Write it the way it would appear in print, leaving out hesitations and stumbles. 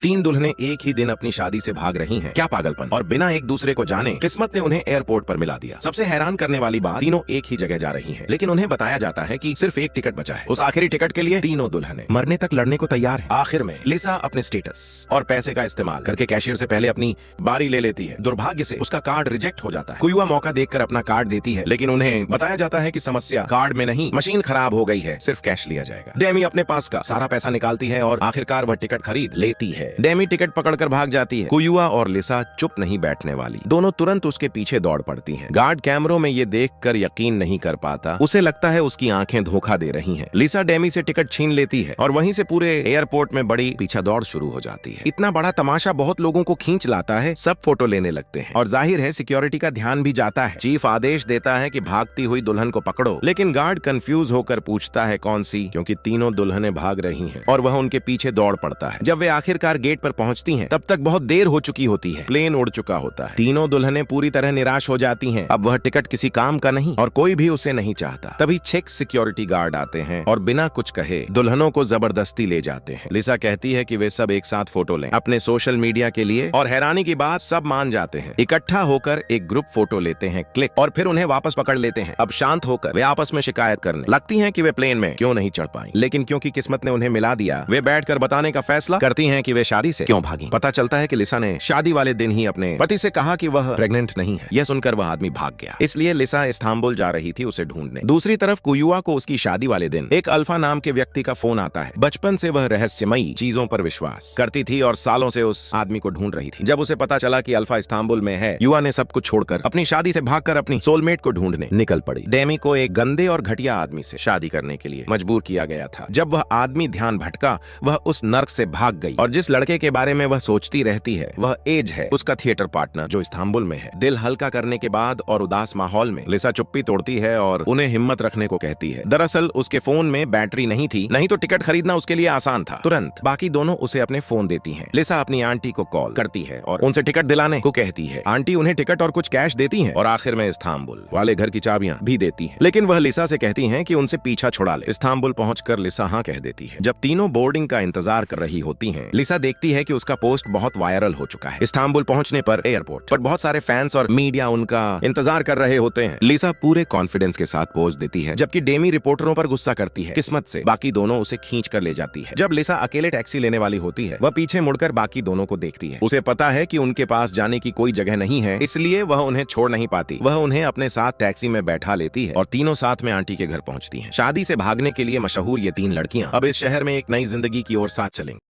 तीन दुल्हनें एक ही दिन अपनी शादी से भाग रही हैं। क्या पागलपन। और बिना एक दूसरे को जाने किस्मत ने उन्हें एयरपोर्ट पर मिला दिया। सबसे हैरान करने वाली बात, तीनों एक ही जगह जा रही हैं, लेकिन उन्हें बताया जाता है कि सिर्फ एक टिकट बचा है। उस आखिरी टिकट के लिए तीनों दुल्हनें मरने तक लड़ने को तैयार है। आखिर में लिसा अपने स्टेटस और पैसे का इस्तेमाल करके कैशियर से पहले अपनी बारी ले लेती है। दुर्भाग्य से उसका कार्ड रिजेक्ट हो जाता है। कुयुआ मौका देखकर अपना कार्ड देती है, लेकिन उन्हें बताया जाता है कि समस्या कार्ड में नहीं, मशीन खराब हो गई है, सिर्फ कैश लिया जाएगा। डेमी अपने पास का सारा पैसा निकालती है और आखिरकार वह टिकट खरीद लेती है। डेमी टिकट पकड़कर भाग जाती है। कुयुआ और लिसा चुप नहीं बैठने वाली, दोनों तुरंत उसके पीछे दौड़ पड़ती हैं। गार्ड कैमरों में ये देखकर यकीन नहीं कर पाता। उसे लगता है उसकी आंखें धोखा दे रही हैं। लिसा डेमी से टिकट छीन लेती है और वहीं से पूरे एयरपोर्ट में बड़ी पीछा दौड़ शुरू हो जाती है। इतना बड़ा तमाशा बहुत लोगों को खींच लाता है। सब फोटो लेने लगते हैं और जाहिर है सिक्योरिटी का ध्यान भी जाता है। चीफ आदेश देता है कि भागती हुई दुल्हन को पकड़ो, लेकिन गार्ड कंफ्यूज होकर पूछता है कौन सी, क्योंकि तीनों दुल्हनें भाग रही हैं और वह उनके पीछे दौड़ पड़ता है। जब वे आखिरकार गेट पर पहुंचती हैं, तब तक बहुत देर हो चुकी होती है। प्लेन उड़ चुका होता है। तीनों दुल्हनें पूरी तरह निराश हो जाती हैं। अब वह टिकट किसी काम का नहीं और कोई भी उसे नहीं चाहता। तभी 6 सिक्योरिटी गार्ड आते हैं और बिना कुछ कहे दुल्हनों को जबरदस्ती ले जाते हैं। लिसा कहती है कि वे सब एक साथ फोटो लें अपने सोशल मीडिया के लिए, और हैरानी की बात, सब मान जाते हैं। इकट्ठा होकर एक ग्रुप फोटो लेते हैं, क्लिक, और फिर उन्हें वापस पकड़ लेते हैं। अब शांत होकर वे आपस में शिकायत करने लगती हैं कि वे प्लेन में क्यों नहीं चढ़ पाई, लेकिन क्योंकि किस्मत ने उन्हें मिला दिया, वे बैठकर बताने का फैसला करती हैं कि वे शादी से क्यों भागी। पता चलता है कि लिसा ने शादी वाले दिन ही अपने पति से कहा कि वह प्रेग्नेंट नहीं है। यह सुनकर वह आदमी भाग गया, इसलिए लिसा इस्तांबुल जा रही थी उसे ढूंढने। दूसरी तरफ कुयुआ को उसकी शादी वाले दिन एक अल्फा नाम के व्यक्ति का फोन आता है। बचपन से वह रहस्यमयी चीजों पर विश्वास करती थी और सालों से उस आदमी को ढूंढ रही थी। जब उसे पता चला कि अल्फा इस्तांबुल में है, युवा ने सब कुछ छोड़कर अपनी शादी से भागकर अपनी सोलमेट को ढूंढने निकल पड़ी। डेमी को एक गंदे और घटिया आदमी से शादी करने के लिए मजबूर किया गया था। जब वह आदमी ध्यान भटका, वह उस नर्क से भाग गई और जिस लड़के के बारे में वह सोचती रहती है, वह एज है, उसका थिएटर पार्टनर जो इस्तांबुल में है। दिल हल्का करने के बाद और उदास माहौल में लिसा चुप्पी तोड़ती है और उन्हें हिम्मत रखने को कहती है। दरअसल उसके फोन में बैटरी नहीं थी, नहीं तो टिकट खरीदना उसके लिए आसान था। तुरंत बाकी दोनों उसे अपने फोन देती हैं। लिसा अपनी आंटी को कॉल करती है और उनसे टिकट दिलाने को कहती है। आंटी उन्हें टिकट और कुछ कैश देती हैं और आखिर में इस्तांबुल वाले घर की चाबियां भी देती हैं, लेकिन वह लिसा से कहती हैं कि उनसे पीछा छुड़ा ले। इस्तांबुल पहुंचकर लिसा हाँ कह देती है। जब तीनों बोर्डिंग का इंतजार कर रही होती हैं, लिसा देखती है कि उसका पोस्ट बहुत वायरल हो चुका है। इस्तांबुल पहुंचने पर एयरपोर्ट पर बहुत सारे फैंस और मीडिया उनका इंतजार कर रहे होते हैं। लिसा पूरे कॉन्फिडेंस के साथ पोज देती है, जबकि डेमी रिपोर्टरों पर गुस्सा करती है। किस्मत से बाकी दोनों उसे खींच कर ले जाती है। जब लिसा अकेले टैक्सी लेने वाली होती है, वह पीछे मुड़कर बाकी दोनों को देखती है। उसे पता है कि उनके पास जाने की कोई जगह नहीं है, इसलिए वह उन्हें छोड़ नहीं पाती। वह उन्हें अपने साथ टैक्सी में बैठा लेती है और तीनों साथ में आंटी के घर पहुंचती हैं। शादी से भागने के लिए मशहूर ये तीन लड़कियां अब इस शहर में एक नई जिंदगी की ओर साथ चलेंगी।